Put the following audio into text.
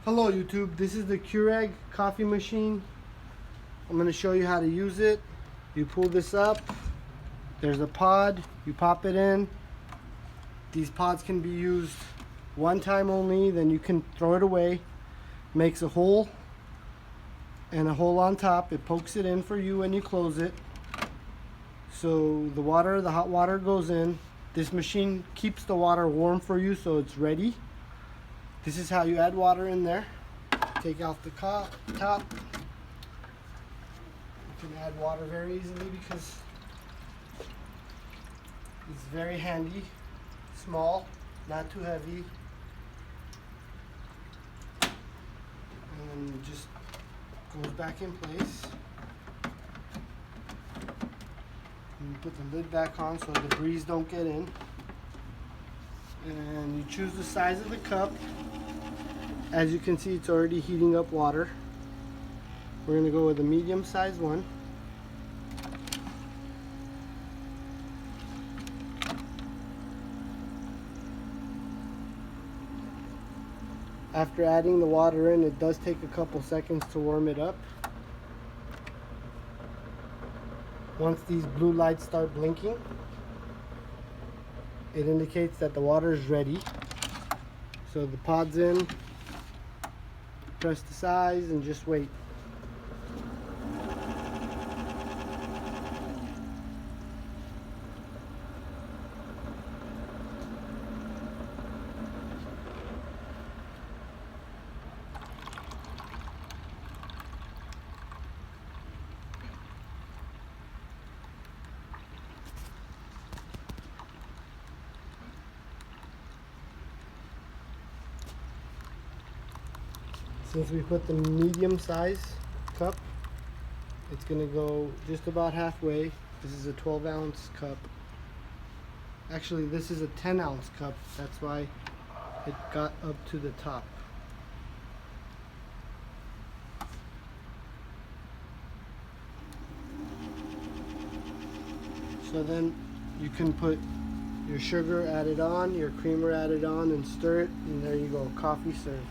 Hello YouTube, this is the Keurig coffee machine. I'm going to show you how to use it. You pull this up, there's a pod, you pop it in. These pods can be used one time only, then you can throw it away. Makes a hole and a hole on top. It pokes it in for you when you close it. So the hot water goes in. This machine keeps the water warm for you so it's ready. This is how you add water in there. Take off the top. You can add water very easily because it's very handy, small, not too heavy. And then it just goes back in place. And you put the lid back on so the breeze don't get in. And you choose the size of the cup. As you can see, it's already heating up water. We're going to go with a medium-sized one. After adding the water in, it does take a couple seconds to warm it up. Once these blue lights start blinking, it indicates that the water is ready. So the pod's in, press the size and just wait. Since we put the medium size cup, it's going to go just about halfway. This is a 12-ounce cup. Actually, this is a 10-ounce cup. That's why it got up to the top. So then you can put your sugar added on, your creamer added on, and stir it, and there you go, coffee served.